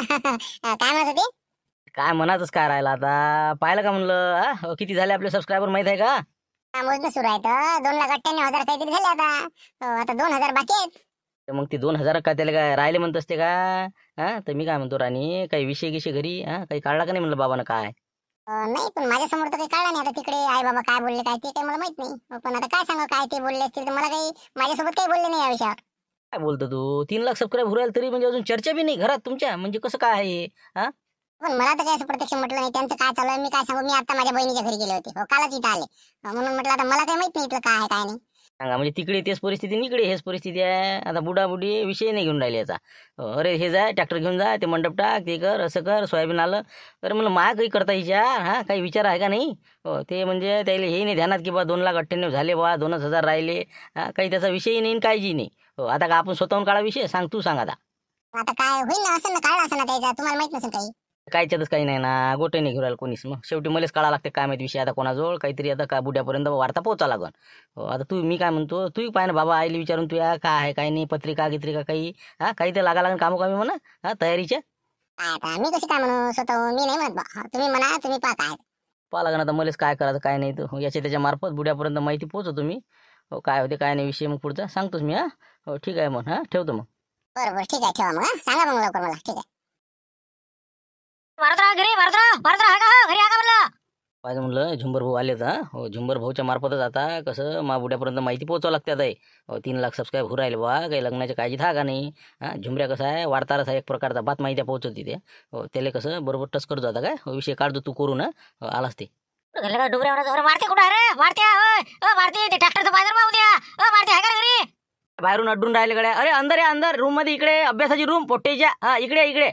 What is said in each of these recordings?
काय म्हणत होती? काय मनातच काय राहिलं आता. पाहिलं का म्हणलं किती झाले आपले सबस्क्रायबर माहित आहे का? मोजणं सुरू आहे तर 2,98,000 काहीतरी झाले आता. आता 2,000 बाकी आहेत. तर मग ते 2,000 का त्याला काय राहिले म्हणत असते का? तर मी काय म्हणतो राणी, काही विषय गिषय घरी काही काढला का नाही म्हणलं बाबानं काय? नाही, पण माझ्यासमोर तर काही काढला नाही. आता तिकडे आई बाबा काय बोलले काय ते काही मला माहित नाही. पण आता काय सांगू, काय ते बोलले असतील तर मला काही माझ्यासोबत काही बोलले नाही या विषयावर. काय बोलतो तू? 3 लाख सबस्क्राईब राहिले तरी म्हणजे अजून चर्चा बी नाही घरात तुमच्या, म्हणजे कसं काय आहे? पण मला तर काही असं प्रत्यक्ष म्हटलं नाही. त्यांचं काय चालू आहे मी काय सांगू. मी आता माझ्या बहिणीच्या घरी गेले होते. कालच इथं आले. म्हणून म्हटलं आता मला काही माहित नाही इथलं काय आहे काय नाही. सांगा, म्हणजे तिकडे तेच परिस्थिती आणि इकडे हेच परिस्थिती आहे. आता बुडाबुडी विषय नाही घेऊन राहिले याचा. अरे हे जाय ट्रॅक्टर घेऊन जा, ते मंडप टाक, ते कर, असं कर, सोयाबीन आलं. अरे म्हणलं माय काही करता विचार काही विचार आहे का नाही? ते म्हणजे त्याला हे नाही ध्यानात की बा 2,98,000 झाले बा 2,000 राहिले. काही त्याचा विषयही नाही काळजी नाही. आता का आपण स्वतःहून काढा विषय? सांग तू, सांग आता. आता काय होईल ना, असं ना काढला असं ना त्याचा तुम्हाला माहित नसेल काही. कायच्यातच काही नाही ना, गोटे नाही घेऊन राहिलं कोणीच. मग शेवटी मलाच काढा लागते काय माहिती विषय आता कोणाजवळ काहीतरी. आता का बुड्यापर्यंत वार्ता पोहोचा लागन. आता तू, मी काय म्हणतो, तू पाय ना बाबा, आईला विचारून तू या काय आहे काय नाही, पत्रिका गित्रिका काही काही तर लागा लागेल कामोकामी म्हणा तयारीच्या. काय आता मी कशी काय म्हणू स्वतःहून? मी नाही म्हणत बा. तुम्ही म्हणा, तुम्ही पहा काय. पाहा लागन आता मलाच काय करायचं काय नाही. तर याच्या त्याच्या मार्फत बुड्यापर्यंत माहिती पोहोचवतो मी. काय होते काय नाही विषय, मग पुढचा सांगतोच मी. ठीक आहे मग ठेवतो मग. बरोबर, ठीक आहे, ठेवा मग. सांगा मग लवकर मला. ठीक आहे. भारतराव घरी, भारतराव आहे का? घरी आहे का म्हणलं? पाहिजे म्हणलं झुंबर भाऊ आले तर झुंबर भाऊच्या मार्फतच आता कसं बुड्यापर्यंत माहिती पोहोचावं लागते. आता 3 लाख सबस्क्राईब होऊ राहिले बा, काही लग्नाची काळजी था का नाही. झुंबऱ्या कसं आहे, वार्तारच आहे एक प्रकारचा, बात माहिती पोहोचवते ते. त्याला कसं बरोबर टच करतो आता. काय विषय काढतो तू करून आलास ते. घरी का डुबऱ्या म्हणत? अरे मारते कुठं आहे रे? मारते मारते ते ट्रॅक्टरचं बाजार पाहू द्या. मारते आहे का घरी? बाहेरून अड्डून राहिले गड्या. अरे अंदर या, अंदर रूम मध्ये, इकडे अभ्यासाची रूम पोट्टेच्या. इकडे इकडे.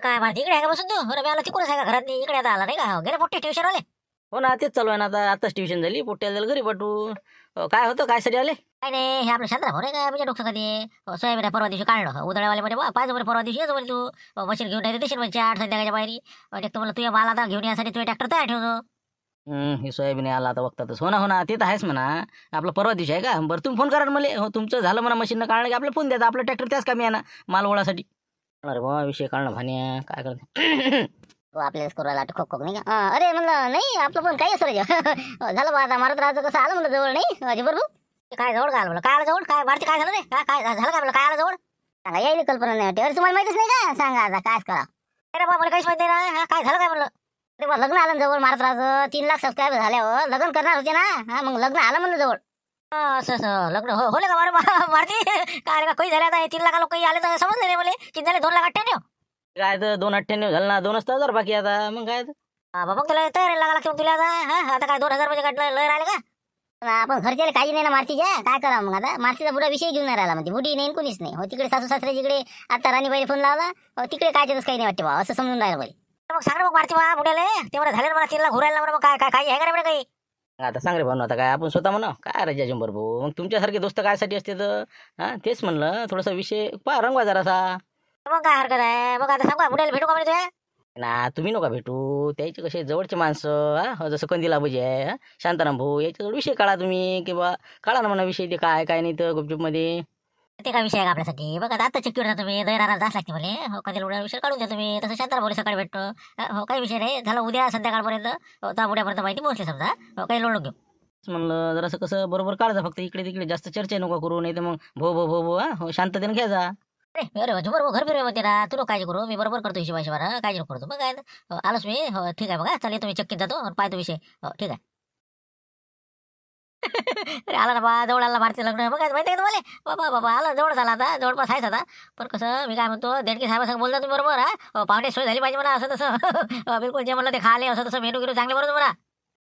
काय मारते इकडे आहे का बसून तू? अरे मला तिकडूनच आहे का घरात? इकडे आता आला नाही का? गेले मोठे ट्युशन वाले. हो ना, तेच चालू आहे ना. आताच ट्युशन झाली, पोट्ट्याला झालं घरी पाठवून. काय होतं, काय साठी आले? काय नाही, हे आपलं शांतरा भाऊ नाही का? म्हणजे डोकं कधी सोयाबीन परवा दिवशी काढलं उदळ्यावाले मध्ये पाहिजे बरं. परवा दिवशी येतो म्हणे तू मशीन घेऊन येते देशील म्हणजे 8 संध्याकाळच्या बाहेरी. तुम्हाला तुझ्या माल आता घेऊन यासाठी तुझ्या ट्रॅक्टर तयार ठेवतो. हे सोयाबीन आला आता बघतातच. हो ना ते तर आहेच म्हणा. आपलं परवा दिवशी आहे का? बरं तुम्ही फोन करा ना मला. तुमचं झालं म्हणा मशीननं काढलं की आपल्याला फोन द्यायचा. आपलं ट्रॅक्टर त्याच कामी आहे ना माल ओळासाठी. अरे बा विषय काढणं भान्या काय करते. आपल्यालाच करू राहिला खोक खोक नाही का? अरे म्हणलं नाही आपलं पण काही असं झालं बा. आता मारत राहायचं कसं आलं म्हणलं जवळ नाही अजिबात भाऊ. काय जवळ काय म्हणलं? काय आलं जवळ? काय मारते? काय झालं रे? काय झालं? काय म्हणलं? काय आलं जवळ? सांगा, यायला कल्पना नाही वाटते. अरे तुम्हाला माहितीच नाही का? सांगा आता काय करा. अरे बा मला काहीच माहिती नाही. काय झालं काय म्हणलं? अरे बा लग्न आलं जवळ मारत राहायचं. 3 लाख सबस्क्राईब झाल्यावर लग्न करणार होते ना. मग लग्न आलं म्हणलं जवळ. असं लग्न होले का? मारे मारते काय का काही झाले आता? 3 लाख लोक आले तर समजले नाही मला. किती झाले? 2,98,000. काय तर 2,98,000 झालं ना. 2,000 बाकी आता. मग काय बाबा तुला तयारी लागा लागते मग तुला आता. आता काय 2,000 म्हणजे काढलं लय राहिले का? आपण घरच्याला काही नाही ना मारतीच्या. काय करा मग आता? मारतीचा बुडा विषय घेऊन नाही राहिला म्हणजे. बुडी नाही कोणीच नाही. तिकडे सासू सासरे जिकडे आता राणीबाई फोन लावला. तिकडे काय काही नाही वाटते बा. असं समजून राहिलं बरे. मग सांग मग मारती बा बुड्याला तेवढं झालं मला 3 लाख घुरायला बरं. मग काय काय काही आहे का रे काही? आता सांग रे भाऊ. आता काय आपण स्वतः म्हणा काय राजा झुंबर भाऊ. मग तुमच्यासारखे दोस्त कायसाठी असते तर तेच म्हणलं थोडासा विषय पहा रंगवा जरासा. मग काय हरकत आहे? मग आता सांगा बुड्याला भेटू का म्हणजे तुझ्या? ना तुम्ही नका भेटू. त्याचे कसे जवळचे माणसं जसं कंदील आबाजी आहे शांताराम भाऊ, याच्याजवळ विषय काढा तुम्ही. किंवा काढा ना म्हणा विषय ते काय नाही तर गुपचूप मध्ये. ते काय विषय आहे का आपल्यासाठी? बघा आता चक्की होता तुम्ही दैराला जास लागते मला. कधी उद्या विषय काढून द्या तुम्ही. तसं शांताराम भाऊ सकाळी भेटतो. काही विषय नाही झालं. उद्या संध्याकाळपर्यंत त्या बुड्यापर्यंत माहिती पोहोचली समजा. काही लोड घेऊ म्हणलं जरासं कसं बरोबर काढायचं. फक्त इकडे तिकडे जास्त चर्चा नको करू. नाही तर मग भो शांततेने घ्यायचा. अरे बरोबर घर फिरव होते ना. तू काळजी करू. मी बरोबर करतो हिशोबाशिवार. काळजी नको करतो. मग काय आलोच मी. हो ठीक आहे बघा. चालेल तुम्ही चक्कीत जातो पाहतो विषय. हो ठीक आहे. अरे आला ना बा जवळ आला भारतीय लग्न. बघा माहिती आहे का तुम्हाला? बाबा आला जवळ झाला आता. जवळपास आहेच आता. पण कसं मी काय म्हणतो देडके साहेबांसंग बोलता तुम्ही बरोबर. पाहुणे सोय झाली पाहिजे मला असं तसं. बिलकुल जे म्हणलं ते खाले असं तसं मेनू गिरू चांगले बरोबर मला.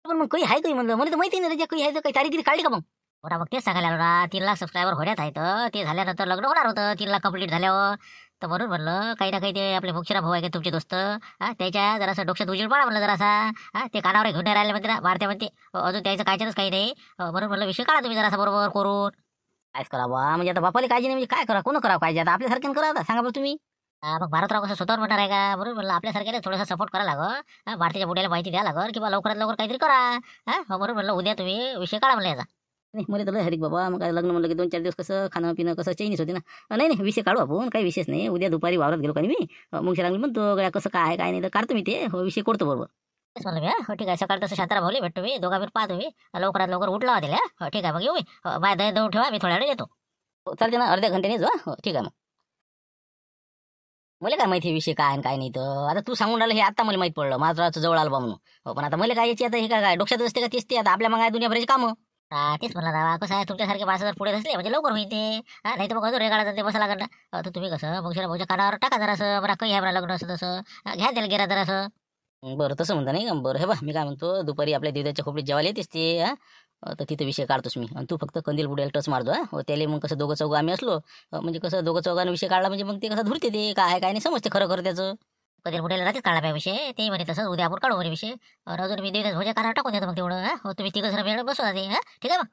पण मग काही आहे काही म्हणलं मला तर माहिती नाही काही आहे काही तारीख काढली का मग? बरं मग तेच सांगायला आलो ना. 3 लाख सबस्क्रायबर होण्यात आहेत. ते झाल्यानंतर लग्न होणार होतं 3 लाख कंप्लीट झाल्यावर. तर म्हणून म्हणलं काही ना काही ते आपले मुक्षरा भाऊ आहे का तुमचे दोस्त त्याच्या जरासं डोक्यात उजेड पाडा म्हणलं जरासा. ते कानावर घेऊन नाही राहिले म्हणते ना मारते म्हणते. अजून त्याचं कायच्याच काही नाही. म्हणून म्हणलं विषय काढा तुम्ही जरासा बरोबर करून. कायच करा बा म्हणजे आता बापाला काळजी नाही म्हणजे काय करा कोण करावं काळजी? आता आपल्यासारख्यानं करा आता सांगा बरं तुम्ही. मग भारतराव कसं स्वतःवर म्हणणार आहे का? बरोबर म्हणलं आपल्यासारख्याला थोडासा सपोर्ट करा लागल. भारतीच्या बुड्याला माहिती द्या लागल किंवा लवकरात लवकर काहीतरी करा. बरोबर म्हणलं उद्या तुम्ही विषय काढा म्हणलं याचा. नाही मला तर लय हरिक बाबा, मग काय लग्न म्हणलं की 2-4 दिवस कसं खाणं पिणं कसं चैनीच होते ना. नाही नाही विषय काढू आपण, काही विषयच नाही. उद्या दुपारी वावरात गेलो का मी, मग शिरांगली म्हणतो गड्या कसं काय आहे काय नाही तर काढतो मी ते विषय करतो बरोबर. तेच म्हणलं मी हो ठीक आहे. सकाळ तसं शांतारा भाऊले भेटतो मी, दोघा मी पाहतो मी, लवकरात लवकर उठला होतील. हो ठीक आहे मग येऊ मी. माझ्या दही दळून ठेवा, मी थोड्या वेळ येतो. चालते ना, अर्ध्या घंट्याने जा. हो ठीक आहे मग. मला काय माहिती विषय काय आणि काय नाही तर आता तू सांगून राहिलं हे आता मला माहित पडलं, माझं जवळ आलं बा म्हणून. हो पण आता मला काय याची आता हे काय डोक्यात असते का, तेच ते आता आपल्या मग आहे दुनियाभराची कामं. तेच म्हणलं दादा, कसं आहे तुमच्यासारखे माणसं जर पुढे असले म्हणजे लवकर होईल ते. नाही तर मग अजून रेगाळा ते बसा लागत ना. तर तुम्ही कसं मग शिरा भाऊच्या कानावर टाका जरासं, बरं काही आहे मला लग्न असं तसं, घ्या त्याला गेला जरासं. बरं तसं म्हणता नाही का. बरं हे बा मी काय म्हणतो, दुपारी आपल्या देवदाच्या खोपडीत जेवायला येतेस ते तर तिथं विषय काढतोस मी, आणि तू फक्त कंदील बुडायला टच मारतो. हो त्याला मग कसं दोघं चौघं आम्ही असलो म्हणजे कसं दोघं चौघांना विषय काढला म्हणजे मग ते कसं धुरते ते काय आहे काय नाही समजते खरं खरं त्याचं. कधी बुडेला राहतेच काढला पाहिजे विषय, ते म्हणे तसं उद्या आपण काढू म्हणे विषय. आणि अजून मी देवदास भाऊच्या कानावर टाकून देतो मग तेवढं. हो तुम्ही तिघं जण वेळ बसवा ते. ठीक आहे मग.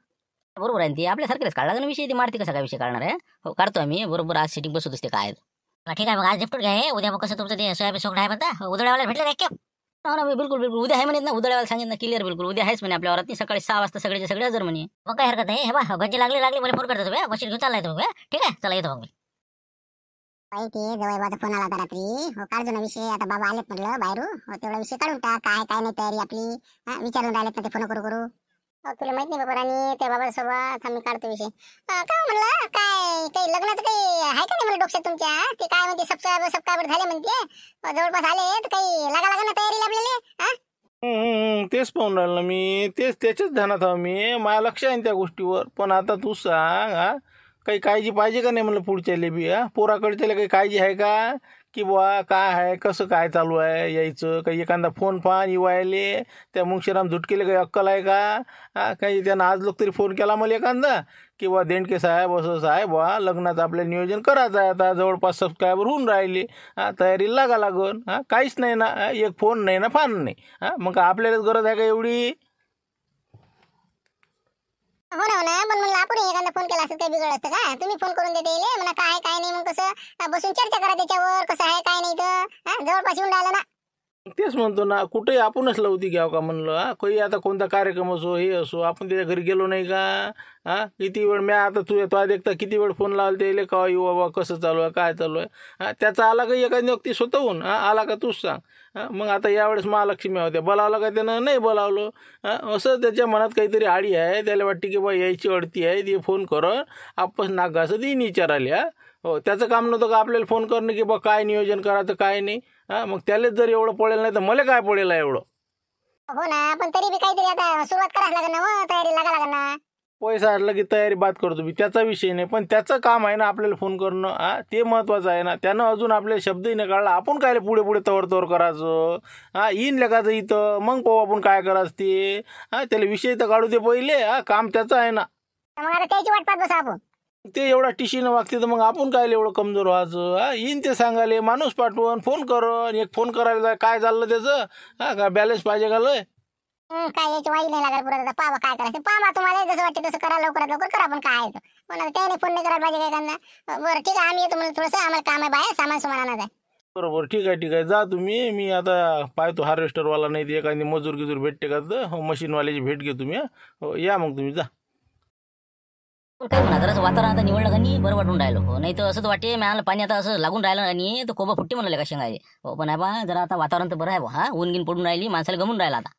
बरोबर आहे ते आपल्यासारखेच काढला का विषय, ते मारते कसा काय विषय काढणार आहे. हो काढतो आम्ही बरोबर, आज सेटिंग बसवतोस ते काय. ठीक आहे मग आज निपटून घ्या हे. उद्या मग कसं तुमचं ते सोयाबीन सोंगणं आहे म्हणता, उदळ्यावाला भेटलं काय क्या? हो ना बिलकुल बिलकुल उद्या आहे म्हणत ना, उद्याला सांगितलं ना क्लिअर बिलकुल उद्या आहेच म्हणे आपल्या वरात. सकाळी 6 वाजता सगळेचे सगळे हजर म्हणे. मग काही हरकत नाही. हे बा गंजी लागली मला फोन करतो तुम्ही, मशीन घेऊन चाललाय तुम्ही. ठीक आहे चला येतो मग मी. बाई ते जवळबाचा फोन आला होता रात्री. हो काढतो ना विषय, आता बाबा आलेत म्हटलं बाहेरून. हो तेवढा विषय काढून टाक, काय काय नाही तयारी आपली. विचारून राहिलेत ना ते फोन करू. हो तुला माहित नाही बाबा, आणि त्या बाबासोबत आम्ही काढतो विषय. काय म्हणलं काय काही लग्नाचं काही आहे का नाही मला डोक्यात तुमच्या? ते काय म्हणते सबस्क्रायबर झाले म्हणते, जवळपास आले तर काही लागा ना तयारीला आपल्याला. तेच पाहून राहिलो ना मी, तेच त्याच्याच ध्यानात आहो मी. माझ्या लक्ष आहे ना त्या गोष्टीवर. पण आता तू सांग काही काळजी पाहिजे का नाही म्हणलं पुढच्याले बी. पोराकडच्याला काही काळजी आहे का, की बुवा काय आहे कसं काय चालू आहे यायचं. काही एखादा फोन फान येवायले त्या मुंगशीराम झुटकेले काही अक्कल आहे का? काही त्यानं आज लोक तरी फोन केला मला एखादा की बुवा देंडके साहेब असं साहेब बुवा लग्नाचं आपल्याला नियोजन करायचं आहे, आता जवळपास सबस्क्रायबर होऊन राहिले. तयारीला लागा लागून. काहीच नाही ना, एक फोन नाही ना फान नाही. मग आपल्यालाच गरज आहे का एवढी? हो ना पण म्हणलं आपण एखादा फोन केला असं काही बिघड असतं का? तुम्ही फोन करून देते म्हणा काय काय नाही, मग कसं बसून चर्चा करा त्याच्यावर कसं आहे काय नाही तर. जवळपास येऊन राहिलं ना. तेच म्हणतो ना, कुठेही आपणच लावती घ्यावं का म्हणलं. काही आता कोणता कार्यक्रम असो हे असो, आपण त्याच्या घरी गेलो नाही का? किती वेळ मी आता तो देखता किती वेळ फोन लावला त्याला का येऊ बाबा कसं चालू आहे काय चालू आहे. त्याचा आला का एखादी व्यक्ती स्वतःहून आला का तूच सांग. मग आता यावेळेस महालक्ष्मी होत्या, बोलावलं का त्यानं नाही बोलावलं. असं त्याच्या मनात काहीतरी आडी आहे, त्याला वाटते की बा यायची अडती आहे ती फोन कर आपस नाग असं ती विचारायला. हो त्याचं काम नव्हतं का आपल्याला फोन करणं की बा काय नियोजन करायचं काय नाही. मग त्यालाच जर एवढं पडेल नाही तर मला काय पडेल एवढं. हो ना पण तरी बी काहीतरी आता सुरुवात करायला लागेल ना, तयारी लागा लागेल ना. पैसा आडला की तयारी बात करतो मी, त्याचा विषय नाही. पण त्याचं काम आहे ना आपल्याला फोन करणं, ते महत्त्वाचं आहे ना. त्यानं अजून आपल्याला शब्दही नाही काढला, आपण काय पुढे तवर करायचं. येईन लेखाचं इथं मग पाहू आपण काय करायचं ते. त्याला विषय तर काढू दे पहिले. काम त्याचं आहे ना. मग आता त्याची वाट पाहत बसा आपण. ते एवढा टिशीनं वागते तर मग आपण काय एवढं कमजोर व्हायचं. येईन ते सांगाले माणूस पाठवून फोन करून एक फोन करायला काय चाललं त्याचं. का बॅलन्स पाहिजे का लय. काय याची वाई नाही लागत पुढे. पाहा काय करायचं पाहा, तुम्हाला जसं वाटतं तसं करा, लवकरात लवकर करा. पण काय आहे पण आता त्याने फोन नाही करायला पाहिजे काय करणार. बरं ठीक आहे आम्ही येतो, म्हणजे थोडंसं आम्हाला काम आहे बाहेर, सामान सुमान आणायचं आहे. बरोबर ठीक आहे जा तुम्ही. मी आता पाहतो हार्वेस्टरवाला नाही ते एखादी मजूर गिजूर भेटते का तर मशीनवाल्याची भेट घे तुम्ही. हो या मग तुम्ही जा. पण काय म्हणा जरासं वातावरण आता निवडलं का नाही बरं वाटून राहिलो. हो नाही तर असं तर वाटते मला पाणी आता असं लागून राहिलं आणि तर कोबा फुट्टी म्हणले का शेंगायचे. हो पण आहे बा जरा आता वातावरण तर बरं आहे बा. ऊन गिन पडून राहिली, माणसाला गमून राहिला आता.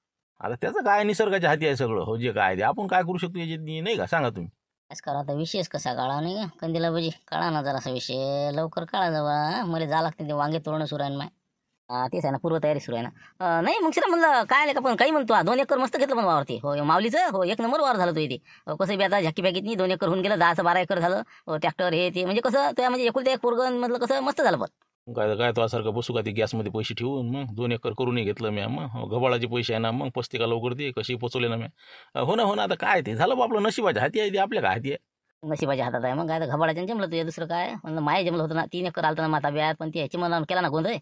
आता त्याचं काय निसर्गाच्या हाती आहे सगळं. हो जे काय ते आपण काय करू शकतो याच्यात नाही का सांगा तुम्ही. कायच करा आता विषयच कसा काढा नाही का. कंदीला भजी काढा ना जरासा विषय लवकर काढा जवळ. मला जा लागते ते वांगे तोडणं सुरू आहे ना. तेच आहे ना पूर्वतयारी सुरू आहे ना. नाही मग शिरा म्हणलं काय का पण काही म्हणतो 2 एकर मस्त घेतलं पण वावरती. हो माऊलीचं हो 1 नंबर वावर झालं तो इथे. कसं बी आता झाकी बॅगीत नाही 2 एकर होऊन गेलं, 10-12 एकर झालं. ट्रॅक्टर हे ते म्हणजे कसं त्या म्हणजे एकुलते एक पोरगण म्हटलं कसं मस्त झालं. पण काय तो सारखं बसू का ते गॅसमध्ये पैसे ठेवून मग 2 एकर करूनही घेतलं मी. मग गव्हाळाचे पैसे आहे ना, मग पस्ती का लवकर ते कशी पोचवले ना मी. हो ना आता काय ते झालं आपलं नशिबाच्या हाती आहे ते, आपल्या काय हाती आहे. नशिबाच्या हातात आहे. मग काय तर घबाडाच्या जमलं तुझ्या दुसरं काय म्हणलं. माय जमलं होतं ना 3 एकर आलं ना माता ब्यात, पण ती ह्याची मला केला ना गोंधळ.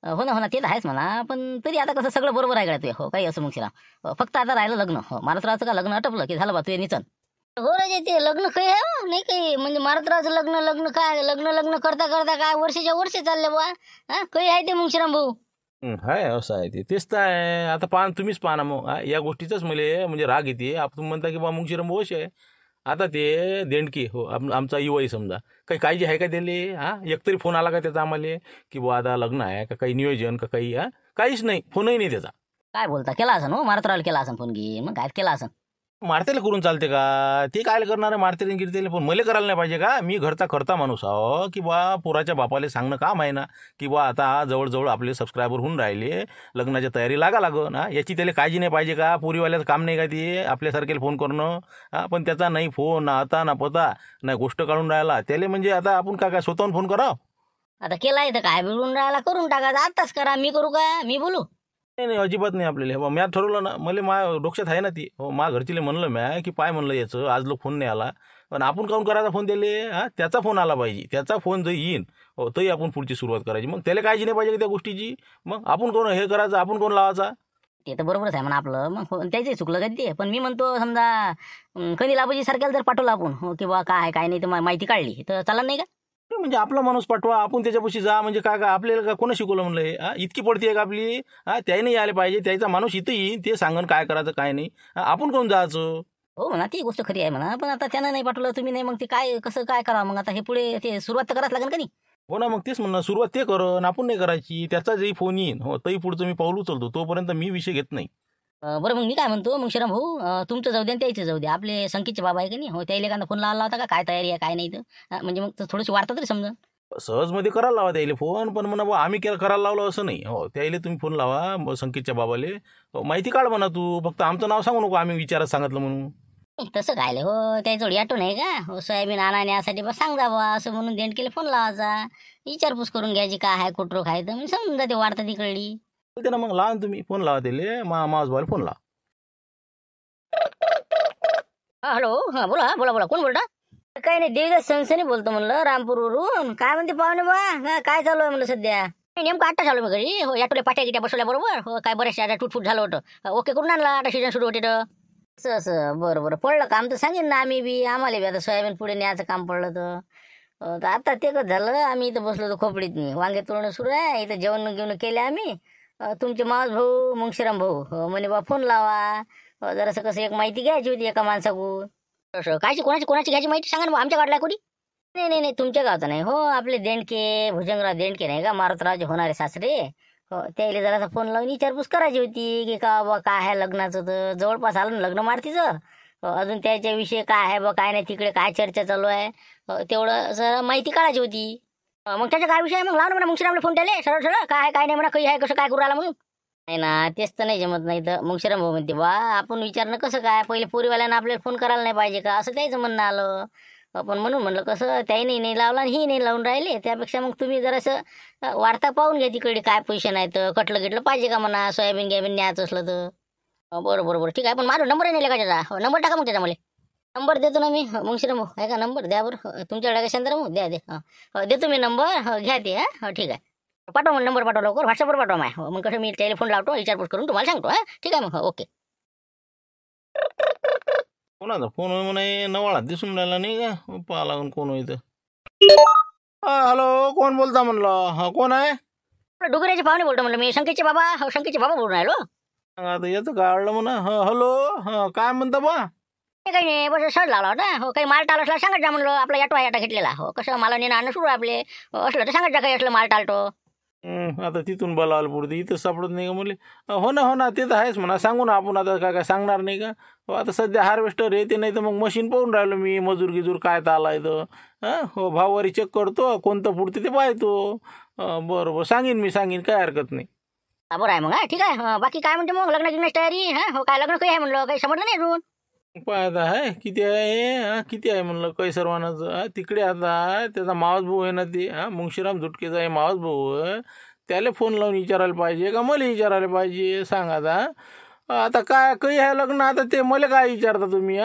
हो ना ते तर आहेच म्हणा. पण तरी आता कसं सगळं बरोबर आहे का तुझ्या. हो काही असं मग शिरा फक्त आता राहिलं लग्न. हो महाराष्ट्राचं का लग्न आटपलं की झालं बा तुझे निचन. हो रे ते लग्न काही आहे नाही काही म्हणजे महाराष्ट्राचं लग्न काय लग्न करता काय वर्षाच्या वर्ष चालले बुवा. काही आहे ते मुंगशीराम भाऊ. हाय असं आहे ते. तेच तर आहे. आता तुम्हीच पाहा ना मग या गोष्टीचाच मला म्हणजे राग येते. आपण म्हणता की बा मुंगशीराम भाऊ असे आहे. आता ते देणकी हो आमचा युवाई समजा काही काळजी आहे का त्याले एकतरी फोन आला का त्याचा आम्हाला की बुवा आता लग्न आहे का काही नियोजन का काही काहीच नाही, फोनही नाही त्याचा. काय बोलता, केला असं हो मारुतरावला केला असं फोन घे, मग काय केला असं. मारतेला करून चालते का, ते काय करणार आहे मारतेला गिरतेले, पण मला करायला नाही पाहिजे का, मी घरचा करता माणूस आहो की बा पोराच्या बापाला सांगणं काम आहे ना की बा आता जवळजवळ आपले सबस्क्रायबर होऊन राहिले, लग्नाची तयारी लागन याची त्याला काळजी नाही पाहिजे का, पोरीवाल्याचं काम नाही का ते आपल्यासारखेला फोन करणं. पण त्याचा नाही फोन ना आता ना पता नाही गोष्ट काढून राहिला त्याला, म्हणजे आता आपण काय स्वतःहून फोन करावं. आता केला इथं काय बिघडून राहिला, करून टाकायचं आताच करा. मी करू का, मी बोलू. नाही नाही अजिबात नाही आपल्याला. हो म्या ठरवलं ना, मला डोक्यात आहे ना ती. हो मा घरचीले म्हणलं म्या की पाय म्हणलं याचं आज लोक फोन नाही आला, पण आपण काऊन करायचा फोन त्याला, त्याचा फोन आला पाहिजे, त्याचा फोन जर येईन हो तरी आपण पुढची सुरुवात करायची. मग त्याला काळजी नाही पाहिजे त्या गोष्टीची, मग आपण कोण हे करायचं, आपण कोण लावायचा. ते तर बरोबरच आहे म्हणा आपलं, मग त्याचंही चुकलं का ते. पण मी म्हणतो समजा कधी लाभाजी सारख्याला जर पाठवलं आपण हो की बा काय काय नाही तर माहिती काढली तर चालत नाही का. म्हणजे आपला माणूस पाठवा, आपण त्याच्यापाशी जा, म्हणजे काय काय आपल्याला का कोणा शिकवलं म्हणलं हे, इतकी पडती आहे का आपली. त्याही नाही आले पाहिजे, त्याचा माणूस इथं येईन ते सांगन काय करायचं काय नाही, आपण कोण जायचं. हो म्हणा ती गोष्ट खरी आहे म्हणा, पण आता त्यानं नाही पाठवलं तुम्ही नाही, मग ते काय कसं काय करा मग आता हे पुढे ते सुरुवात तर करावंच लागेल का नाही. हो ना, मग तेच म्हणणं सुरुवात ते करन, आपण नाही करायची. त्याचा जरी फोन येईन हो तरी पुढचं मी पाऊल उचलतो, तोपर्यंत मी विषय घेत नाही. बरं मग मी काय म्हणतो, मग श्रीराम भाऊ तुमचं जाऊ द्या आणि त्याचं जाऊ द्या, आपले संकेतचे बाबा आहे का नाही हो त्याला एखादा फोन लावला होता का काय तयारी आहे काय नाही तर, म्हणजे मग थोडीशी वार्ता तरी समजा. सहजमध्ये करायला लावा त्याला फोन, पण म्हणा आम्ही करायला लावलं असं नाही. हो त्याला तुम्ही फोन लावा संकेतच्या बाबाले, माहिती काढ म्हणा तू, फक्त आमचं नाव सांगू नको आम्ही विचारात सांगितलं म्हणून. तसं काय हो त्याच्याजवळ ऑटो नाही का हो, सोयाबीन आणण्यासाठी बस सांग जावा असं म्हणून देणकेला फोन लावायचा, विचारपूस करून घ्यायची काय आहे कुठं काय तर, मी समजून जाते वार्ता तिकडली. बोलते ना मग लावा तुम्ही फोन लावा त्याला, मावस भावाला फोन लावा. हॅलो हा बोला बोला बोला, कोण बोलता. काही नाही देवीदास सनसनी बोलतो म्हणलं रामपूरवरून. काय म्हणते पाहुणे बा, काय चालू आहे म्हणलं सध्या. नेमकं आत्ता चालू मी घरी हो, ऑटोला पाट्या गिट्या बसवल्या बरोबर हो, काय बऱ्याचशा आता टूटफूट झालं होतं, ओके करून आणला आता सीजन सुरू होते तर. असं असं बरं बरं पडलं काम तर सांगेन ना आम्ही बी, आम्हाला बी आता सोयाबीन पुढे न्यायचं काम पडलं तर आता ते कसं झालं, आम्ही इथं बसलो होतो खोपडीत, नाही वांगे तोडणं सुरू आहे इथं, जेवण घेऊन केले आम्ही. तुमचे मावस भाऊ मुंगशीराम भाऊ हो म्हणे बा फोन लावा, जरासं कसं एक माहिती घ्यायची होती एका माणसाकडून. कसं कायची कोणाची घ्यायची माहिती सांगा ना, आमच्या गाडला कोणी. नाही नाही नाही तुमच्या गावचं नाही हो, आपले देणके भुजंगराव देणके नाही का मारुतरावचे होणारे सासरे हो, त्याला जरासा फोन लावून विचारपूस करायची होती की का बा काय आहे लग्नाचं, तर जवळपास आलं ना लग्न मारतीचं. अजून त्याच्याविषयी काय आहे बा काय नाही तिकडे काय चर्चा चालू आहे तेवढं जरा माहिती काढायची होती. मग त्याचा काय विषय आहे मग लावलं म्हणा मुंगशीरामला फोन त्याला सरळ सरळ काय आहे काय नाही म्हणा, काही आहे कसं काय करू राहिला म्हणून. नाही ना तेच तर नाही जमत नाही तर मुंगशीराम भाऊ म्हणते बा आपण विचारणं कसं काय, पहिले पोरीवाल्यांना आपल्याला फोन करायला नाही पाहिजे का असं त्याचं म्हणणं आलं. पण म्हणून म्हणलं कसं त्याही नाही लावला आणि ही नाही लावून राहिले, त्यापेक्षा मग तुम्ही जरासं वार्ता पाहून घ्या तिकडे काय पोझिशन आहे तर, कटलं गिटलं पाहिजे का म्हणा सोयाबीन गॅबीन न्यायचं असलं तर. बरं बरं बरं ठीक आहे, पण माझा नंबर नाही का त्याचा, नंबर टाका मग त्याचा मला. नंबर देतो ना मी मुंगशीराम भाऊ आहे का, नंबर द्या बरं तुमच्याकडे का चंद्र भाऊ द्या देतो मी नंबर घ्या ते. ठीक आहे पाठवा मग, नंबर पाठवा लवकर व्हॉट्सअपवर पाठवा माय, मग कसं मी टेलिफोन लावतो विचारपूस करून तुम्हाला सांगतो. ठीक आहे मग ओके. कोणाचा फोन होय म्हणे, नवाळा दिसून राहिला नाही का, पाहा लागून कोण होईल. हॅलो कोण बोलता म्हणलं, हा कोण आहे. डुगऱ्याचे पाहुणे बोलतो म्हणलं मी, शंकेचे बाबा हो शंकेचे बाबा बोलून राहिलो. आता याचं गाडलं म्हणा. हॅलो हा काय म्हणता बा. काही नाही बस सहज लावला होता हो, काही माल टाल असला सांगत जा म्हणलं, आपला याटा घेतलेला हो, कसं मला नेणं आणणं सुरू आपले असलं तर सांगत जा काही असलं माल टाळतो. आता तिथून बोलावलं पुढे इथं सापडत नाही का मुले. हो ना ते तर आहेच म्हणा, सांगू ना आपण, आता काय सांगणार नाही का. आता सध्या हार्वेस्टर आहे ते, नाही तर मग मशीन पाहून राहिलो मी, मजूर गिजूर काय तर आलाय तर हो भाववारी चेक करतो, कोणतं पुढते ते पाहतो. बरोबर सांगीन काय हरकत नाही. बरं आहे मग ठीक आहे. बाकी काय म्हणते मग लग्नाची तयारी हो, काय लग्न काही आहे म्हणलं, काही समजलं नाही अजून. पाहता आहे किती आहे म्हणलं काही सर्वांनाच. तिकडे आता त्याचा मावस भाऊ आहे ना ते मुंगशीराम झुटकेचा आहे मावस भाऊ, त्याला फोन लावून विचारायला पाहिजे का मला विचारायला पाहिजे सांगा आता काय काही आहे लग्न, आता ते मला काय विचारता तुम्ही.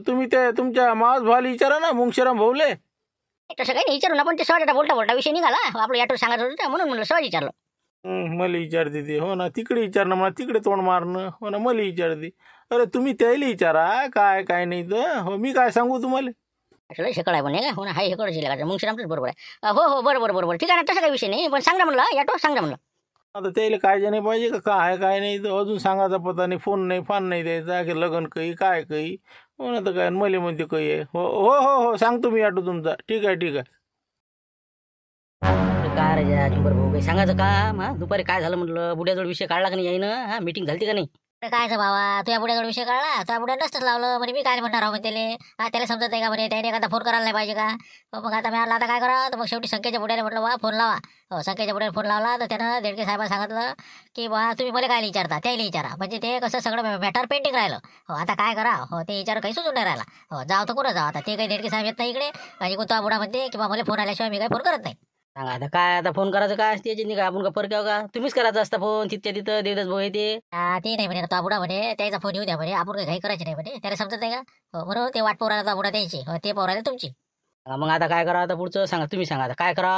तुम्ही ते तुमच्या मावस भावाला विचारा ना मुंगशीराम भाऊले. तसं काही नाही विचारून आपण ते सहज बोलता विषय निघाला, आपलं याटो सांगत होतं म्हणून म्हणलं सहज विचारलं. मला विचारते ते हो ना, तिकडे विचारणं मला तिकडे तोंड मारणं हो ना, मला विचारते. अरे तुम्ही त्याला विचारा काय नाही तर, हो मी काय सांगू तुम्हाला. असं शेकड आहे पण हो ना, हाय हेकडच मुंगशीरामच बरोबर आहे. हो बरोबर ठीक आहे ना, तसं काही विषय नाही, पण सांगा म्हणलं याटो सांगा म्हणलं. आता त्याला काळजी नाही पाहिजे का काय काय नाही तर अजून सांगायचा पता नाही, फोन नाही फान नाही द्यायचा की लगन काही काय काही म्हणत काय मले म्हणते काही आहे. हो हो हो हो सांगतो मी ऑटो तुमचा. ठीक आहे ठीक आहे. अरे काय रे जा झुंबर भाऊ काही सांगायचं काम हा दुपारी काय झालं म्हटलं बुड्याजवळ विषय काढला का नाही यायनं हा मीटिंग झाली का नाही? अरे कायचं भावा तुझ्या बुड्याकडे विषय काढला त्या बुड्या नसतंच लावलं म्हणजे मी काय म्हणणार आहो त्याला त्याला समजत नाही का म्हणे त्याने एखादा फोन करायला नाही पाहिजे का मग आता मी आता काय करा तर मग शेवटी संख्येच्या बुड्याने म्हटलं वा फोन लावा संख्येच्या बुड्याने फोन लावला तर त्यानं देडके साहेबांना सांगितलं की बा तुम्ही मला काय विचारता त्याला विचारा म्हणजे ते कसं सगळं मॅटर पेंटिंग राहिलं आता काय करा ते विचार काही सुचून नाही राहिला जाव तर कुठं जाऊ आता ते काही देडके साहेब येत नाही इकडे आणि कोणता बुडा म्हणते की बा मला फोन आल्याशिवाय मी काही फोन करत नाही. सांगा आता काय आता फोन करायचं काय असते याच्यानी का आपण का फरक आहे का तुम्हीच करायचा असता फोन तिथच्या तिथं देडच भाऊ येते. ते नाही म्हणे तो बुडा म्हणे त्याचा फोन येऊ द्या म्हणे आपण काही करायचे नाही म्हणे त्याला समजत नाही का बरोबर ते वाट पोरायला बुडा द्यायची ते पोरायला तुमची. मग आता काय करा आता पुढचं सांगा तुम्ही सांगा आता काय करा.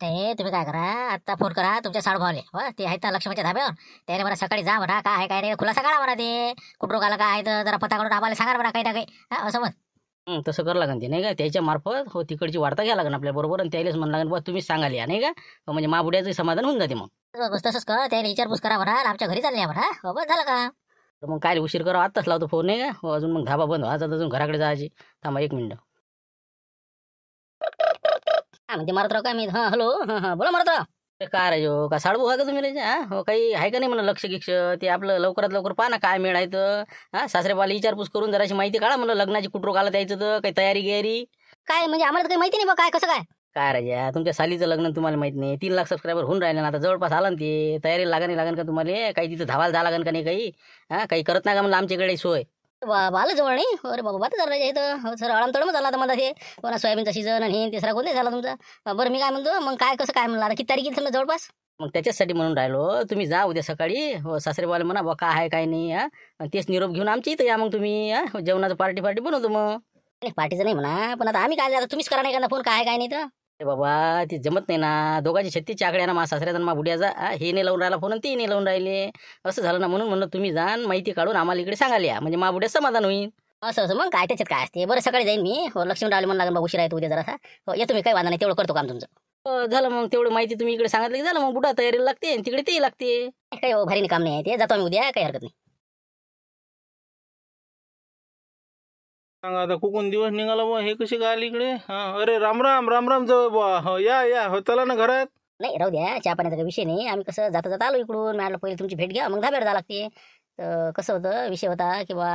नाही तुम्ही काय करा आता फोन करा तुमच्या साडभावले हो ते आहेत ना लक्ष्मीच्या धाब्यावर त्याने मला सकाळी जा म्हणा काय आहे काय नाही खुलासा काढा म्हणा ते कुठं आला काय आहे तर जरा पत्ता काढून आम्हाला सांगा म्हणा काही ना काही असं मग तसं करावं लागेल ते नाही का त्याच्या मार्फत हो तिकडची वार्ता घ्या लागेल आपल्या बरोबर आणि त्यालाच म्हणा लागेल बा तुम्हीच सांगाल नाही का म्हणजे माबुड्याचं समाधान होऊन जाते मग तसंच कर त्याने विचारपूस करा म्हणा आमच्या घरी चालले म्हणा हो बस झालं का. तर मग काय उशीर करा आत्ताच लावतो फोन नाही का हो अजून मग धाबा बंद व्हायचा अजून घराकडे जायची थांबा 1 मिनिट. म्हणजे मारतराव काय मी हां हॅलो हां हां बोला मारतराव. काय राजो का साडू आहे का तुम्ही रे हो काही आहे का नाही म्हणलं लक्ष गिक्ष ते आपलं लवकरात लवकर पहा ना काय मिळायचं हा सासरेबाला विचारपूस करून जराशी माहिती काढा म्हणलं लग्नाची कुठं काला द्यायचं तर काही तयारी गियारी काय म्हणजे आम्हाला काही माहिती नाही बा काय कसं काय. काय राजा तुमच्या सालीचं लग्न तुम्हाला माहित नाही 3 लाख सबस्क्रायबर होऊन राहिले ना आता जवळपास आला ना ते तयारी लागण का तुम्हाला काही तिथं धावायला जा लागन का नाही काही हा काही करत नाही का म्हणलं आमच्याकडे सोय. आलं जवळ नाही अरे बाबा बात झालं इथं सर आराम तोडमच झाला आता मला हे कोणा सोयाबीनचा सीझन आणि हे तिसरा कोणता झाला तुमचा. बरं मी काय म्हणतो मग काय कसं काय म्हणलं आता किती तारीख येईल समजा जवळपास. मग त्याच्यासाठी म्हणून राहिलो तुम्ही जा उद्या सकाळी हो सासरेबाला म्हणा बा काय आहे काय नाही हा तेच निरोप घेऊन आमच्या इथं या मग तुम्ही जेवणाचं पार्टी बनवतो मग. पार्टीचं नाही म्हणा पण आता आम्ही काय आता तुम्हीच करा नाही का फोन काय काय नाही तर. अरे बाबा ते जमत नाही ना दोघांची 36 आकड्या ना मा सासऱ्याचा मा बुड्याचा हे नाही लावून राहिला फोन आणि ते नाही लावून राहिले असं झालं ना म्हणून म्हणलं तुम्ही जाण माहिती काढून आम्हाला इकडे सांगायला या म्हणजे मा बुड्या समाधान होईल. असं मग काय त्याच्यात काय असते बरं सकाळी जाईन मी हो लक्ष्मी म्हणून लागेल उशीर आहे उद्या जरा हो येतो मी काही वादा नाही तेवढं करतो काम तुमचं. झालं मग तेवढी माहिती तुम्ही इकडे सांगितलं की झालं मग बुडा तयारीला लागते आणि तिकडे ते लागते. काही भारी काम नाही आहे ते जातो आम्ही उद्या काही हरकत नाही. सांगा आता कुकून दिवस निघाला बा हे कसे काय आले इकडे. हा अरे राम राम राम राम जाऊ बा हो या हो चला ना घरात. नाही राहू द्या चहा पाण्याचा काही विषय नाही आम्ही कसं जाता जाता आलो इकडून मॅडम पहिले तुमची भेट घ्या मग धाब्यावर जावं लागते. तर कसं होतं विषय होता किंवा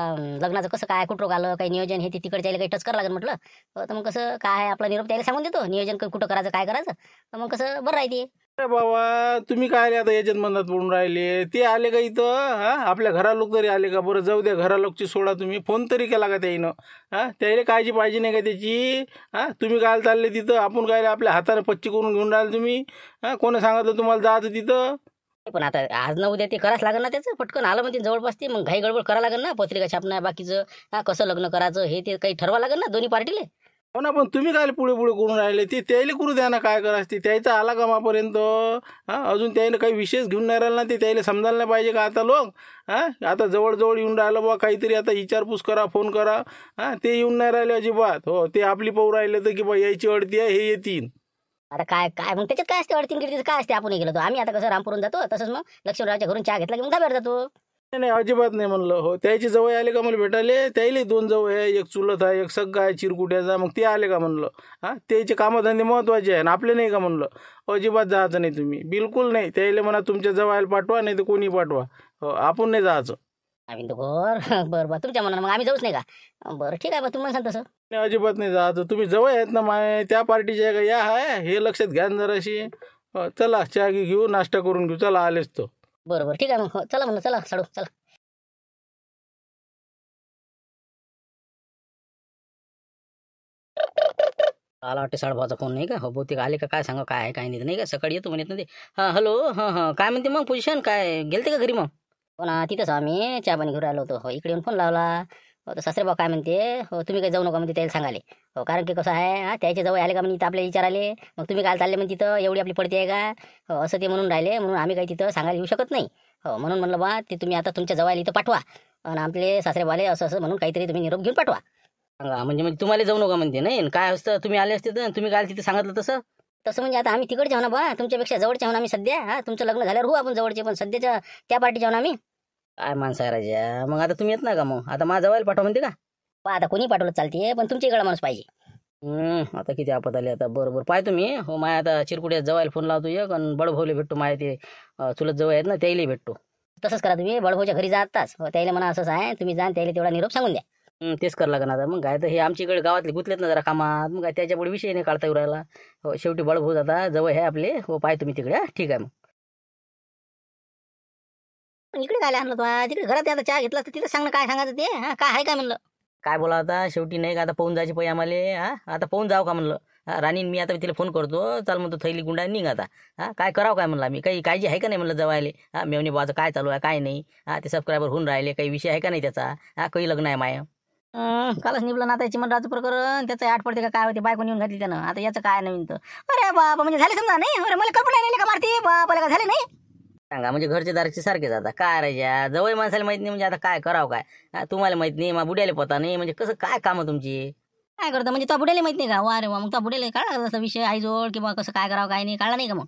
लग्नाचं कसं काय कुठं आलं काही नियोजन हे ते तिकडच्या काही टच करावं लागेल म्हटलं तर मग कसं काय आपला निरोप त्याला सांगून देतो नियोजन कुठं करायचं काय करायचं तर मग कसं बरं राहते. अरे बाबा तुम्ही काय आले आता याच्यात मनात पडून राहिले ते आले का इथं हा आपल्या घरा लोक तरी आले का. बरं जाऊ द्या घरा लोकची सोडा तुम्ही फोन तरी केला का त्याईनं त्याला काळजी पाहिजे नाही का त्याची. तुम्ही काय चालले तिथं आपण काय आपल्या हाताने पच्ची करून घेऊन राहिले तुम्ही कोणी सांगितलं तुम्हाला जायचं तिथं. पण आता आज ना उद्या ते करावंच लागेल ना त्याचं पटकन आलं म्हणजे जवळपास ते मग घाई गडबड करावं लागेल ना पत्रिका छापणं बाकीचं कसं लग्न करायचं हे ते काही ठरवा लागेल ना दोन्ही पार्टीले. हो ना पण तुम्ही काय पुढे करून राहिले ते त्याला करू द्या ना काय करायचं ते त्याचा आला का मापर्यंत अजून त्याने काही विशेष घेऊन नाही राहिला ना ते त्याला समजायला नाही पाहिजे का आता लोक आता जवळजवळ येऊन राहिलं बा काहीतरी आता विचारपूस करा फोन करा ते येऊन नाही राहिले अजिबात. हो ते आपली पाहू राहिले तर की बा यायची अडती आहे हे येतील. आता काय काय मग त्याच्यात काय असते अडतीन गिडतीचं काय असते आपण गेलो आम्ही आता कसं रामपुरून जातो तसंच मग लक्ष्मणरावच्या घरून चहा घेतला की मग धाब्यावर जातो. नाही अजिबात नाही म्हणलं. हो त्याची जवळ आले का मला भेटायले त्याला 2 जवळ आहे एक चुलत आहे एक सग्गा आहे चिरकुट्याचा मग ते आले का म्हणलं त्याचे कामधंदे महत्त्वाचे आहे आणि आपले नाही का म्हणलं. अजिबात जायचं नाही तुम्ही बिलकुल नाही त्याला म्हणा तुमच्या जवळ पाठवा नाही तर कोणी पाठवा हो आपण नाही जायचं. आम्ही तो बरं बरं तुमच्या मनानं मग आम्ही जाऊच नाही का. बरं ठीक आहे बा तुम्ही सांग तसं. नाही अजिबात नाही जायचं तुम्ही जवळ आहेत ना माय त्या पार्टीचे आहे का या आहे हे लक्षात घ्या जराशी. चला चहा घेऊ नाश्ता करून घेऊ चला आलेच तो. बरं बरं ठीक आहे मग चला म्हणलं चला साडू चला. आला वाटते साडभावाचा फोन नाही का हो बहुतेक आले का काय सांगा काय आहे काय नाही का सकाळी येतो म्हणत ना ते. हॅलो काय म्हणते मग पोझिशन काय गेलते का घरी मग. हो ना तिथंच आम्ही चहा पाणी घेऊन राहिलो होतो हो इकडे येऊन फोन लावला हो तर सासरेबा काय म्हणते हो तुम्ही काही जाऊ नका म्हणते त्याला सांगाले हो कारण की कसं आहे त्याच्या जवळ आले का म्हणजे इथं आपल्याला विचाराले मग तुम्ही काय चालले म्हणजे तिथं एवढी आपली पडते आहे का हो असं ते म्हणून राहिले म्हणून आम्ही काही तिथं सांगायला येऊ शकत नाही हो म्हणून म्हणलं बा ते तुम्ही आता तुमच्या जवळ इथं पाठवा आणि आपले सासरेबाले असं म्हणून काहीतरी तुम्ही निरोप घेऊन पाठवा. म्हणजे तुम्हाला जाऊ नका म्हणते नाही काय असतं तुम्ही आले असते तर तुम्ही काय तिथे सांगितलं तसं. तसं म्हणजे आता आम्ही तिकडचे आहो ना बा, तुमच्यापेक्षा जवळचे आहो ना आम्ही सध्या. हा, तुमचं लग्न झाल्यावर होऊ आपण जवळचे, पण सध्याच्या त्या पार्टीचे आहो ना आम्ही. काय माणसं आहे राजा, मग आता तुम्ही येत ना का? मग आता माझा जवळ पाठवा म्हणते का? बा आता कोणी पाठवलं चालते, पण तुमच्या इकडे माणूस पाहिजे. आता किती आपत आली आता. बरोबर पाय तुम्ही. हो, माया आता चिरकुड्या जवळ फोन लावतो एक, आणि बडभवले भेटतो. माया ते चुलत जवळ आहेत ना, त्याला भेटतो. तसंच करा तुम्ही, बळभाऊच्या घरी जाताच त्याला म्हणा असंच आहे, तुम्ही जा त्याला तेवढा निरोप सांगून द्या. तेच करावं लागणार आता. मग काय तर हे आमच्या इकडे गावातले गुतलेत ना जरा कामात, मग काय त्याच्यापुढे विषय नाही काढता येऊ राहिला. हो, शेवटी बडभाऊ आता जवळ आहे आपले. हो, पाय तुम्ही तिकडे. ठीक आहे मग. पण इकडे काय आणलं तुम्हाला? तिकडे घरात आता चहा घेतला तर तिथं सांगणं काय सांगायचं ते. हा, काय आहे काय म्हणलं? काय बोला आता, शेवटी नाही का आता पाहून जायचे पाहिजे आम्हाला. आता पाहून जाऊ का म्हणलं. राणी मी आता तिला फोन करतो, चाल म्हणतो थैली गुंडा निघ आता. काय करावं काय म्हणलं आम्ही, काही काळजी आहे का नाही म्हणलं जवायले. मेवणी बाबाचं काय चालू आहे काय नाही. ते सबस्क्रायबर होऊन राहिले, काही विषय आहे का नाही त्याचा. काही लग्न आहे माय. कालच निघलं ना आता चिमणराचं प्रकरण, त्याचं आठ पडते का काय होते, बायको नेऊन घातली त्यानं. आता याचं काय नवीन तर. अरे बाबा, म्हणजे झाले समजा नाही. अरे मला कल्पना नाही का मारते बापाला, का झाले नाही? सांगा म्हणजे घरचे दारचे सारखेच आता. काय राजा, जवळ माणसाला माहित नाही म्हणजे आता काय करावं काय. तुम्हाला माहित नाही, मग बुड्याला पता नाही, म्हणजे कसं काय कामं तुमची. काय करतं म्हणजे तो बुडेला माहित नाही का? वा रे वा, मग तो बुडेला काढा तसा विषय आईजोड, किंवा कसं काय करावं काय नाही, काढला नाही का मग?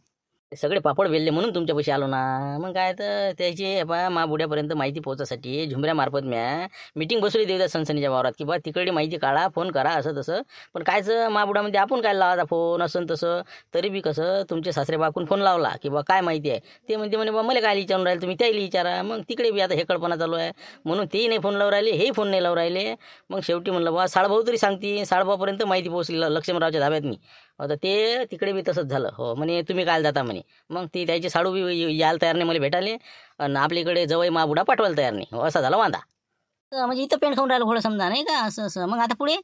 ते सगळे पापड वेल्ले म्हणून तुमच्या पैसे आलो ना. मग काय तर त्याची मा बुड्यापर्यंत माहिती पोहोचासाठी झुंबऱ्यामार्फत म्या मीटिंग बसवली देऊ सनसनीच्या वावरात, की बा तिकडे माहिती काढा, फोन करा असं तसं. पण कायचं बुडामध्ये आपण काय लावायचा फोन असं तसं. तरी बी कसं तुमचे सासरे बाकून फोन लावला की बा काय माहिती आहे, ते म्हणते म्हणे बा मला काय विचारून राहिले तुम्ही, त्याला विचारा. मग तिकडे बी आता हे कल्पना चालू आहे, म्हणून तेही नाही फोन लावून राहिले, हेही फोन नाही लावून राहिले. मग शेवटी म्हणलं बा साळभाऊ तरी सांगते. साळभाऊपर्यंत माहिती पोहोचली लक्ष्मणरावच्या धाब्यात मी. आता ते तिकडे बी तसंच झालं. हो म्हणे तुम्ही काय जाता म्हणे. मग ती त्याची साडू बी यायला तयार नाही मला भेटायले, आणि आपल्याकडे जवळ बुडा पाठवायला तयार नाही. हो, असा झाला वांदा. म्हणजे इथं पेंट खाऊन राहिलं थोडं समजा नाही का, असं असं. मग आता पुढे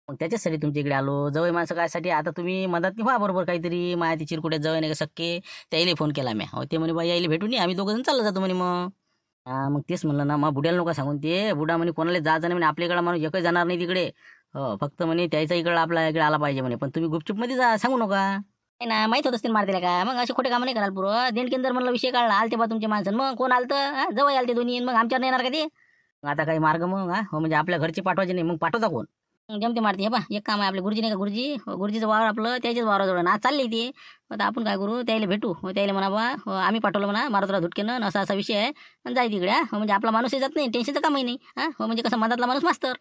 मग त्याच्यासाठी तुमच्या इकडे आलो. जवळ माणसं कायसाठी, आता तुम्ही मदत व्हा बरोबर काहीतरी. माया ती चिरकुट्यात जवळ नाही का सक्के, त्याला फोन केला मी. हो, ते म्हणे बा यायला भेटून आम्ही दोघं जण चाललं जातो म्हणे. मग तेच म्हणलं ना, मग बुड्याला नका सांगून. ते बुडा म्हणे कोणाला जायचं नाही म्हणे, आपल्याकडे माणूस एकही जाणार नाही तिकडे. हो, फक्त म्हणे त्याचा इकडं आपल्या इकडे आला पाहिजे म्हणे, पण तुम्ही गुपचूपमध्ये जा, सांगू नका. नाही ना, माहित होत असतील मारतेला का. मग असे खोटे काम नाही कराल पुरं. देणकेंदर म्हणलं विषय काढला, आलते बा तुमचे माणसं. मग कोण आलतं? जवळ आलते दोन्ही, मग आमच्यावर येणार का ते? मग आता काही मार्ग मग. हो, म्हणजे आपल्या घरचे पाठवायचे नाही, मग पाठवता कोण? जमते मारते. हे बा एक काम आहे, आपले गुरुजी नाही का, गुरुजी गुरुजीचं वावर आपलं त्याच्याच वावराजवळ आज चालले ते. आता आपण काय करू, त्याला भेटू. त्याला म्हणा बा आम्ही पाठवलं म्हणा मारुतला धुटकेनं, असा असा विषय आहे, आणि जाय तिकडे. म्हणजे आपला माणूसही जात नाही, टेन्शनचं कामही नाही. म्हणजे कसं मधातला माणूस मास्तर.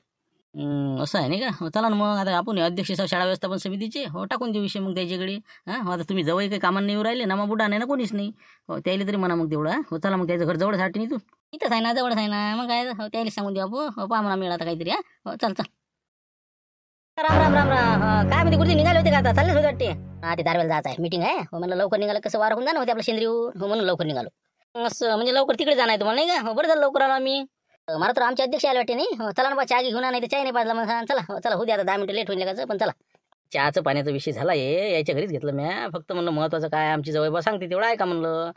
असं आहे नाही का. चला ना मग, आता आपण अध्यक्ष शाळा व्यवस्थापन समितीचे. हो, टाकून देऊ विषय मग त्याच्याकडे. आता तुम्ही जवळ काही कामाला नाही येऊ राहिले ना, मग बुडा नाही ना कोणीच नाही. हो, त्याला तरी म्हणा मग तेवढा. हो, चला मग त्याचं घर जवळसाठी नाही तू इथंच आहे ना, जवळच आहे ना. मग काय त्याला सांगून देऊ आपण. हो, पहा म्हणा मिळा आता काहीतरी. हो, चल चल. राम राम राम राम. काय म्हणते गुरुजी, निघाले होते का आता? चाललेच होते वाटते. ते दारवेला जायचं आहे, मीटिंग आहे. हो म्हणलं लवकर निघालं कसं वार होऊन जाणं होते आपलं सेंद्रिय. हो, म्हणून लवकर निघालो. असं म्हणजे लवकर तिकडे जाणार आहे तुम्हाला नाही का. हो, बरं झालं लवकर आलो आम्ही. मला तर आमचे अध्यक्ष आले वाटते नाही. हो, चला ना बा चहा घेऊन, नाही तर चहा नाही पाजला मग. चला हो, चला होऊ द्या आता, 10 मिनिटं लेट होईल का, पण चला. चहाचं पाण्याचा विषय झाला आहे, याच्या घरीच घेतलं म्या. फक्त म्हणलं महत्वाचं काय, आमची जवळ बा सांगते तेवढं आहे का म्हणलं.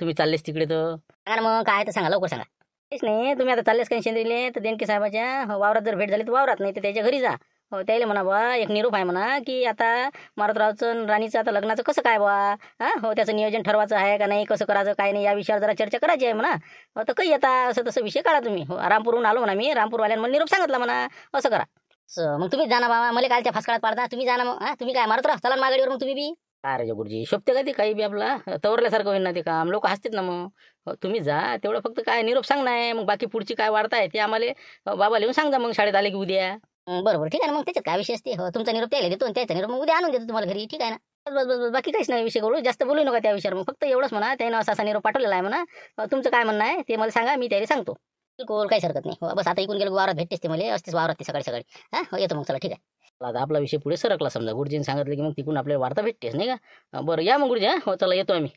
तुम्ही चाललेस तिकडे तर सांगा ना मग काय तर सांगा, लवकर सांगा. तेच नाही, तुम्ही आता चाललेस काही सेंद्रिले तर देणके साहेबाच्या वावरात जर भेट झाली तर वावरात, नाही तर त्याच्या घरी जा. हो, त्याला म्हणा बा एक निरोप आहे म्हणा, की आता मारुतरावचं राणीचं आता लग्नाचं कसं काय बा. हो, त्याचं नियोजन ठरवायचं आहे का नाही, कसं करायचं काय नाही, या विषयावर जरा चर्चा करायची आहे म्हणा. हो, तर काही आता असं तसं विषय काढा तुम्ही. हो, रामपूरहून आलो म्हणा मी, रामपूरवाल्यानं मला निरोप सांगितला म्हणा, असं करा. मग तुम्हीच जाणा बाबा, मला कालच्या फासकाळात पाडता. तुम्ही जाणा मग. तुम्ही काय मारुतराव चला मागाडीवर मग तुम्ही बी. काय रे गुरुजी, शोभते का ते काही बी आपला तवरल्यासारखं होईल ना ते काम, लोक हसतात ना मग. हो, तुम्ही जा तेवढं, फक्त काय निरोप सांगणं आहे. मग बाकी पुढची काय वाढताय ते आम्हाला बाबा लिहून सांगा मग, शाळेत आले की उद्या. बरोबर, ठीक आहे ना. मग त्याच्यात काय विषय असते. हो, तुमचा निरोप त्याला देतो, त्याचा निरोप मग उद्या आणून देतो तुम्हाला घरी. ठीक आहे ना. बस बस बस, बाकी काहीच नाही विषय बोलू, जास्त बोलू नका त्या विषयावर. मग फक्त एवढंच म्हणा, त्यानं असा निरोप पाठवलेला आहे म्हणा. तुमचं काय म्हणणं आहे ते मला सांगा, मी त्याला सांगतो. बिलकुल काहीच हरकत नाही. हो, बस आता इकून गेलो वावरात भेटतेच ते मला, असतेच वावरात ते सकाळी सकाळी. हो, येतो मग, चला ठीक आहे. आता आपला विषय पुढे सरकला समजा, गुरुजींनी सांगितलं की मग तिकून आपल्याला वार्ता भेटतेच नाही का. बरं या मग गुरुजी. हो, चला येतो आम्ही.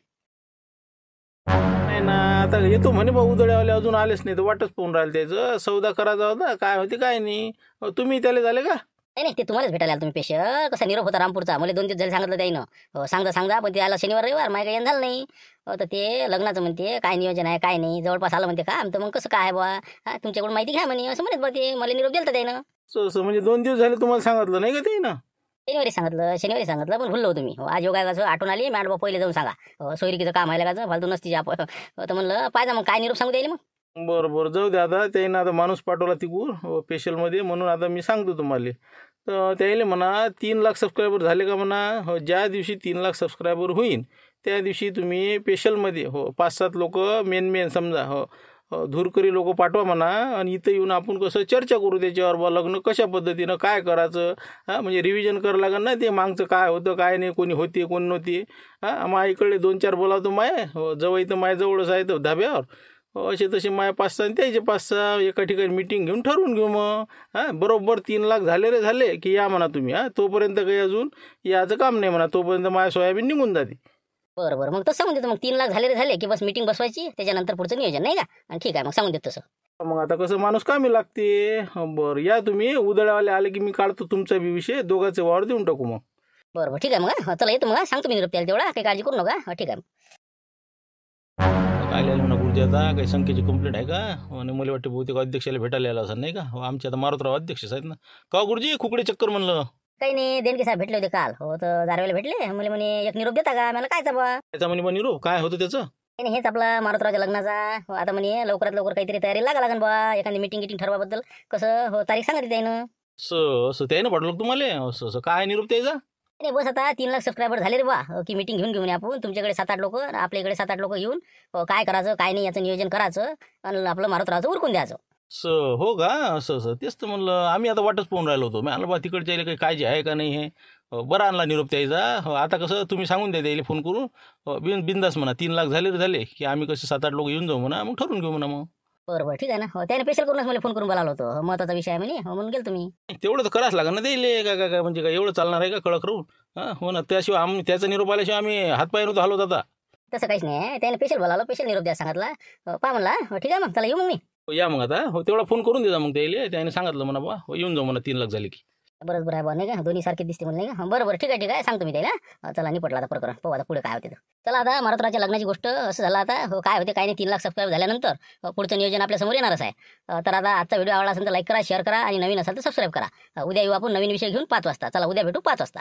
नाही ना, आता येतो म्हणे बा उदळ्यावाले, अजून आलेच नाही तर वाटच पाहून राहिले. त्याचं सौदा करायचा होता, काय होते काय नाही. तुम्ही त्याला झाले का? नाही ते तुम्हालाच भेटायला आला तुम्ही पेशल. कसा निरोप होता रामपूरचा, मला 2 दिवस झाले सांगितलं त्यानं. हो, सांगा पण ते आला शनिवार रविवार, माझ्या काही येणं झालं नाही. तर ते लग्नाचं म्हणते काय नियोजन आहे काय नाही, जवळपास आलं म्हणते का. तर मग कसं काय बा, तुमच्याकडून माहिती घ्या म्हणे, असं म्हणत बा ते. मला निरोप दिला त्यानं. म्हणजे 2 दिवस झाले तुम्हाला सांगितलं नाही का ते ना? शनिवारी सांगितलं पण भुललो तुम्ही. आज योगाचं आठवण आली, मॅडम पहिले जाऊन सांगा. सोयरिकीचं काम आहे का, फालतू नसती आपण. तर म्हणलं पाहिजे मग काय निरोप सांगू द्यायला मग. बरं जाऊ द्या. आता त्यानं आता माणूस पाठवला तिकून स्पेशलमध्ये, म्हणून आता मी सांगतो तुम्हाला. तर त्याला म्हणा 3 लाख सबस्क्रायबर झाले का म्हणा. हो, ज्या दिवशी 3 लाख सबस्क्रायबर होईल त्या दिवशी तुम्ही स्पेशलमध्ये 5-7 लोक मेन समजा धुरकरी लोक पाठवा म्हणा आणि इथं येऊन आपण कसं चर्चा करू त्याच्यावर बा लग्न कशा पद्धतीनं काय करायचं. म्हणजे रिव्हिजन करावं लागेल ना ते मागचं काय होतं काय नाही, कोणी होती कोणी नव्हती. माझ्या इकडे 2-4 बोलावतो माय जवळ इथं माझ्या जवळच आहे तर धाब्यावर. असे तसे माय 5-6 आणि त्याचे 5-6 एका ठिकाणी मिटिंग घेऊन ठरवून घेऊ मग. बरोबर 3 लाख झाले की या म्हणा तुम्ही. तोपर्यंत काही अजून याचं काम नाही म्हणा, तोपर्यंत माझ्या सोयाबीन निघून जाते. बरं मग तसं सांगून देतो. मग 3 लाख झाले की बस मीटिंग बसवायची, त्याच्यानंतर पुढचं नियोजन नाही का. आणि ठीक आहे मग सांगून देतो तसं. मग आता कसं माणूस कामी लागते. बरं या तुम्ही उदळ्यावाले आले की मी काढतो तुमचा बी विषय, दोघांचे वावर देऊन टाकू मग. बरं ठीक आहे मग. चला येतो मग. सांगतो मी निरोप त्याला तेवढा, काही काळजी करू नका. ठीक आहे. काय लिहिलं म्हणा गुरुजी, आता काही संख्येची कंप्लेंट आहे का. आणि मला वाटतं बहुतेक अध्यक्षाला भेटायला आला असं नाही का. आमचे आता मारुतराव अध्यक्ष आहेत ना. का गुरुजी खुकडे चक्कर म्हणलं. काही नाही, देणगे साहेब भेटले होते काल. तर दारवेला भेटले. मला म्हणे एक निरोप देता का. मला कायचा बा. त्याचा म्हणे निरोप काय होतं त्याचं. नाही हेच आपला मारुतरावच्या लग्नाचा. आता म्हणे लवकरात लवकर काहीतरी तयारी लागेल बा. एखादी मीटिंग ठरवाबद्दल कसं तारीख सांगितली त्यानं. असं त्यानं पाठवलं तुम्हाला. असं काय निरोप त्याचा. नाही बस आता 3 लाख सबस्क्रायबर झाले रे बा, की मीटिंग घेऊन आपण तुमच्याकडे 7-8 लोक, आपल्याकडे 7-8 लोक येऊन काय करायचं काय नाही याचं नियोजन करायचं आणि आपलं मारुतरावचं उरकून द्यायचं. हो का. असं तेच तर म्हणलं. आम्ही आता वाटच पाहून राहिलो होतो. मी आणलं बा तिकडच्या काही काळजी आहे का नाही हे. बरं आणला निरोप त्याचा. आता कसं तुम्ही सांगून द्या त्याला फोन करून बिंदास म्हणा 3 लाख झाले की आम्ही कसे 7-8 लोक येऊन जाऊ म्हणा, मग ठरवून घेऊ म्हणा मग. बरं ठीक आहे ना. त्याने स्पेशल करूनच मला फोन करून बोलावलं होतं. महत्वाचा विषय आहे म्हणे, म्हणून गेलो तुम्ही. तेवढं तर करावंच लागेल ना त्याला. काय म्हणजे काय एवढं चालणार आहे का कळक राहून. हो ना. त्याशिवाय आम्ही त्याचा निरोप आल्याशिवाय आम्ही हातपाय नव्हतो हलवत आता. तसं काहीच नाही. त्याने स्पेशल बोलावलं, स्पेशल निरोप द्या सांगितला. पहा म्हणला ठीक आहे मग चला येऊ मग मी. या मग आता. तेवढा फोन करून द्या मग त्याला. त्याने सांगितलं म्हणा बा येऊन जाऊ म्हणा 3 लाख झाले की. बरं आहे बा नाही का. दोन्ही सारखे दिसते मला नाही का. बरं ठीक आहे सांगतो मी त्याला. चला निपटला आता प्रकरण. पाहू आता पुढे काय होते. चला आता मारुतरावच्या लग्नाची गोष्ट असं झालं आता. काय होते काय नाही 3 लाख सबस्क्राईब झाल्यानंतर पुढचं नियोजन आपल्या समोर येणारच आहे. तर आता आजचा व्हिडिओ आवडला असेल तर लाईक करा, शेअर करा आणि नवीन असेल तर सबस्क्राईब करा. उद्या येऊ आपण नवीन विषय घेऊन 5 वाजता. चला उद्या भेटू 5 वाजता.